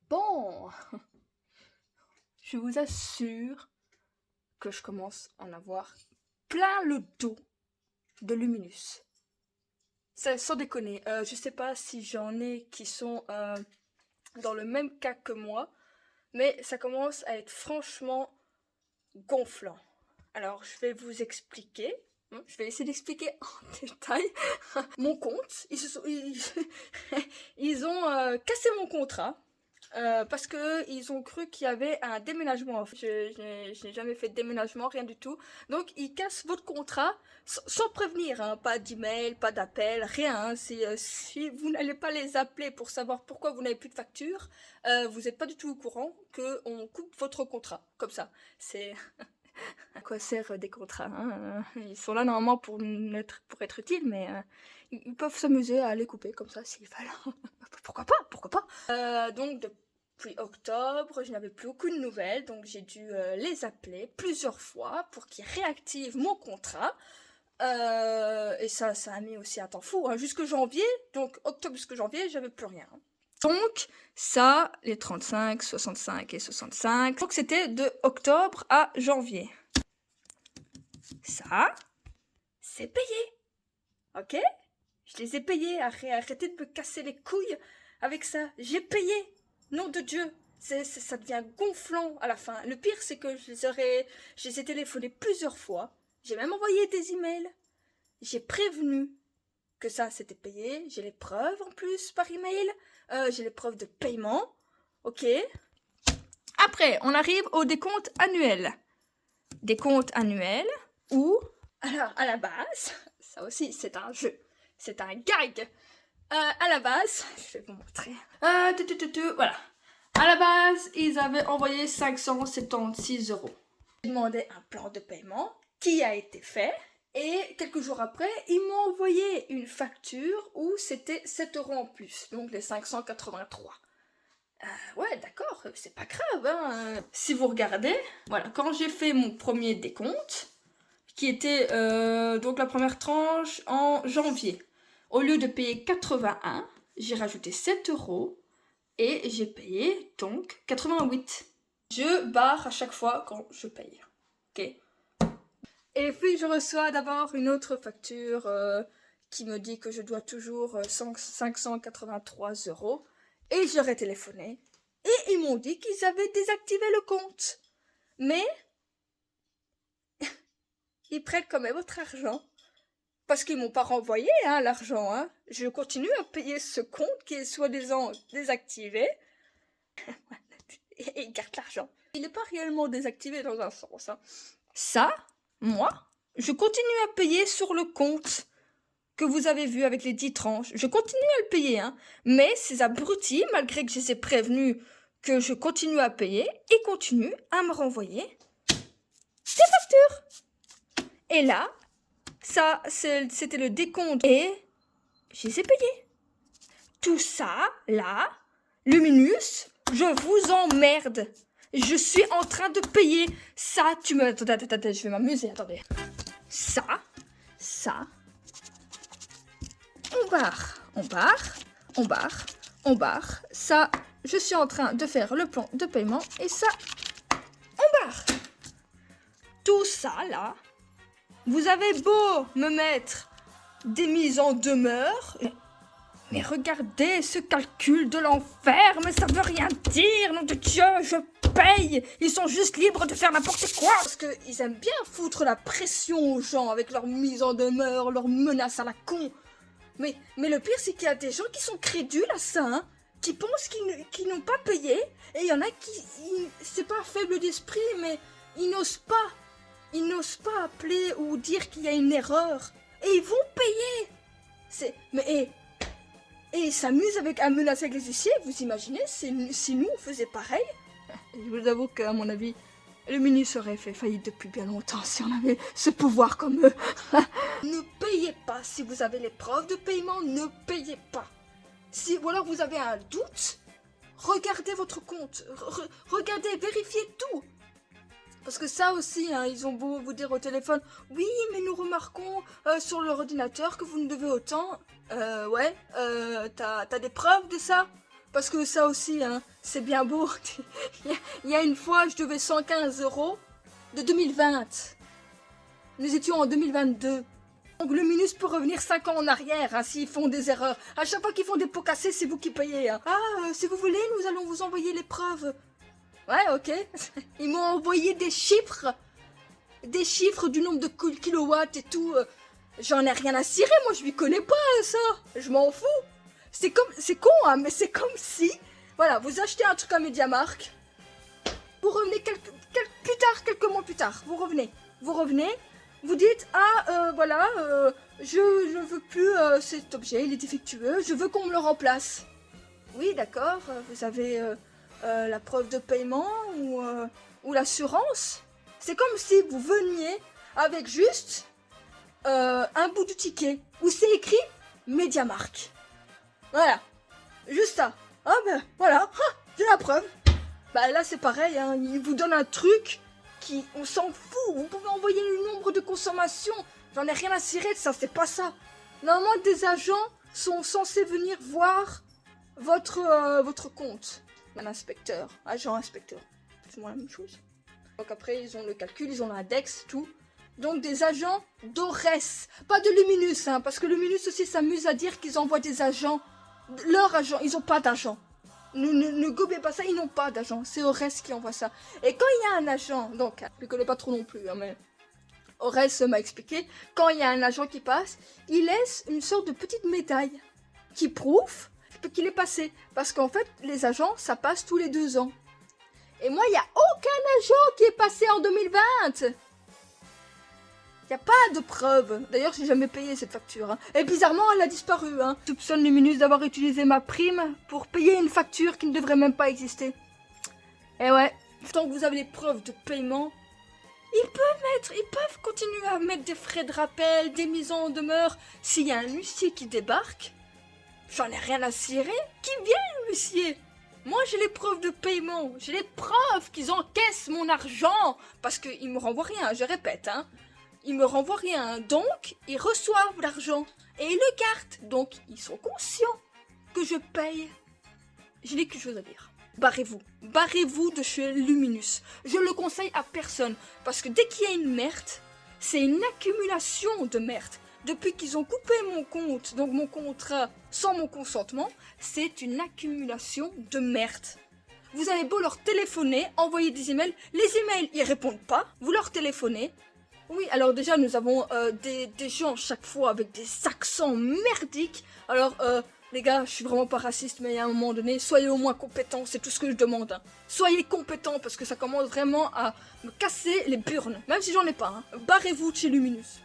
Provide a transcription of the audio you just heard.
Bon, je vous assure que je commence à en avoir plein le dos de Luminus. Ça, sans déconner, je sais pas si j'en ai qui sont dans le même cas que moi, mais ça commence à être franchement gonflant. Alors, je vais vous expliquer. Je vais essayer d'expliquer en détail mon compte. Ils ont cassé mon contrat. Parce que ils ont cru qu'il y avait un déménagement. Je n'ai jamais fait de déménagement, rien du tout. Donc ils cassent votre contrat sans prévenir, hein. Pas d'email, pas d'appel, rien. Hein. Si vous n'allez pas les appeler pour savoir pourquoi vous n'avez plus de facture, vous n'êtes pas du tout au courant qu'on coupe votre contrat. Comme ça. C'est à quoi servent des contrats, hein. Ils sont là normalement pour être utiles, mais ils peuvent s'amuser à les couper comme ça s'ils veulent. Pourquoi pas, pourquoi pas. Donc depuis octobre, je n'avais plus aucune nouvelle, donc j'ai dû les appeler plusieurs fois pour qu'ils réactivent mon contrat. Et ça a mis aussi un temps fou, hein, jusque janvier. Donc octobre jusque janvier, j'avais plus rien. Donc ça, les 35, 65 et 65, donc c'était de octobre à janvier. Ça, c'est payé. Ok? Je les ai payés. Arrêtez de me casser les couilles avec ça. J'ai payé. Nom de Dieu. Ça devient gonflant à la fin. Le pire, c'est que je les ai téléphonés plusieurs fois. J'ai même envoyé des emails. J'ai prévenu que ça, c'était payé. J'ai les preuves en plus par email. J'ai les preuves de paiement. Ok? Après, on arrive au décompte annuel. Décompte annuel où, alors, à la base, ça aussi, c'est un jeu. C'est un gag. À la base, je vais vous montrer. Voilà. À la base, ils avaient envoyé 576 €. Ils demandaient un plan de paiement qui a été fait. Et quelques jours après, ils m'ont envoyé une facture où c'était 7 € en plus. Donc les 583. Ouais, d'accord, c'est pas grave. Hein. Si vous regardez, voilà, quand j'ai fait mon premier décompte, qui était donc la première tranche en janvier, au lieu de payer 81, j'ai rajouté 7 € et j'ai payé donc 88. Je barre à chaque fois quand je paye. Ok. Et puis je reçois d'abord une autre facture qui me dit que je dois toujours 583 €. Et je leur ai téléphoné. Et ils m'ont dit qu'ils avaient désactivé le compte. Mais ils prennent quand même votre argent. Parce qu'ils m'ont pas renvoyé l'argent. Hein. Je continue à payer ce compte qui est soi-disant désactivé. Et ils gardent l'argent. Il n'est pas réellement désactivé dans un sens. Hein. Ça, moi, je continue à payer sur le compte que vous avez vu avec les 10 tranches. Je continue à le payer. Hein. Mais ces abrutis, malgré que je les ai prévenus que je continue à payer, ils continuent à me renvoyer des factures. Et là, ça, c'était le décompte. Et je les ai payés. Tout ça, là, Luminus, je vous emmerde. Je suis en train de payer. Ça, tu me... Attends, je vais m'amuser, attendez. Ça. On barre. Ça, je suis en train de faire le plan de paiement. Et ça, on barre. Tout ça, là, vous avez beau me mettre des mises en demeure, mais regardez ce calcul de l'enfer, mais ça veut rien dire, nom de Dieu, je paye. Ils sont juste libres de faire n'importe quoi. Parce qu'ils aiment bien foutre la pression aux gens avec leurs mises en demeure, leurs menaces à la con. Mais le pire, c'est qu'il y a des gens qui sont crédules à ça, hein, qui pensent qu'ils n'ont pas payé, et il y en a qui, c'est pas faible d'esprit, mais ils n'osent pas. Ils n'osent pas appeler ou dire qu'il y a une erreur. Et ils vont payer. Et ils s'amusent à menacer avec les huissiers. Vous imaginez si nous on faisait pareil? Je vous avoue qu'à mon avis, le ministre aurait fait faillite depuis bien longtemps si on avait ce pouvoir comme eux. Ne payez pas. Si vous avez les preuves de paiement, ne payez pas. Ou alors vous avez un doute, regardez votre compte. Regardez, vérifiez tout. Parce que ça aussi, hein, ils ont beau vous dire au téléphone, oui, mais nous remarquons sur l'ordinateur que vous nous devez autant. Ouais, t'as des preuves de ça? parce que ça aussi, hein, c'est bien beau. Il y a une fois, je devais 115 € de 2020. Nous étions en 2022. Donc Luminus peut revenir 5 ans en arrière, hein, s'ils font des erreurs. À chaque fois qu'ils font des pots cassés, c'est vous qui payez. Hein. Si vous voulez, nous allons vous envoyer les preuves. Ouais, ok. Ils m'ont envoyé des chiffres. Des chiffres du nombre de kilowatts et tout. J'en ai rien à cirer, moi je lui connais pas ça. Je m'en fous. C'est con, hein, mais c'est comme si... Voilà, vous achetez un truc à MediaMarkt. Vous revenez quelques mois plus tard. Vous revenez. Vous dites, voilà, je veux plus cet objet, il est défectueux, je veux qu'on me le remplace. Oui, d'accord, vous avez la preuve de paiement ou l'assurance. C'est comme si vous veniez avec juste un bout de ticket où c'est écrit MediaMarkt. Voilà, juste ça. Ah ben voilà, j'ai la preuve. Bah là c'est pareil, hein, il vous donne un truc on s'en fout, vous pouvez envoyer le nombre de consommation, j'en ai rien à cirer de ça, c'est pas ça. Normalement des agents sont censés venir voir votre compte. Un inspecteur, agent inspecteur, c'est moins la même chose. Donc après ils ont le calcul, ils ont l'index, tout. Donc des agents d'Ores, pas de Luminus, hein, parce que Luminus aussi s'amuse à dire qu'ils envoient des agents, leurs agents, ils ont pas d'agents. Ne gobez pas ça, ils n'ont pas d'agent, c'est Ores qui envoie ça. Et quand il y a un agent, donc, je ne connais pas trop non plus, hein, mais Ores m'a expliqué, quand il y a un agent qui passe, il laisse une sorte de petite médaille qui prouve qu'il est passé. Parce qu'en fait, les agents, ça passe tous les 2 ans. Et moi, il n'y a aucun agent qui est passé en 2020. Il n'y a pas de preuve. D'ailleurs, j'ai jamais payé cette facture. Hein. Et bizarrement, elle a disparu. Hein. Je soupçonne Luminus d'avoir utilisé ma prime pour payer une facture qui ne devrait même pas exister. Et ouais, tant que vous avez les preuves de paiement, ils peuvent continuer à mettre des frais de rappel, des mises en demeure. S'il y a un huissier qui débarque, j'en ai rien à cirer. Qui vient, le huissier? Moi, j'ai les preuves de paiement. J'ai les preuves qu'ils encaissent mon argent. Parce qu'ils me renvoient rien, je répète, hein. Ils me renvoient rien, donc ils reçoivent l'argent et ils le gardent, donc ils sont conscients que je paye. Je n'ai qu'une chose à dire. Barrez-vous de chez Luminus. Je le conseille à personne, parce que dès qu'il y a une merde, c'est une accumulation de merde. Depuis qu'ils ont coupé mon compte, donc mon contrat sans mon consentement, c'est une accumulation de merde. Vous avez beau leur téléphoner, envoyer des emails, les emails ils répondent pas, vous leur téléphonez. Oui, alors déjà, nous avons des gens chaque fois avec des accents merdiques. Alors, les gars, je suis vraiment pas raciste, mais à un moment donné, soyez au moins compétents, c'est tout ce que je demande. Hein. Soyez compétents, parce que ça commence vraiment à me casser les burnes. Même si j'en ai pas, hein. Barrez-vous de chez Luminus.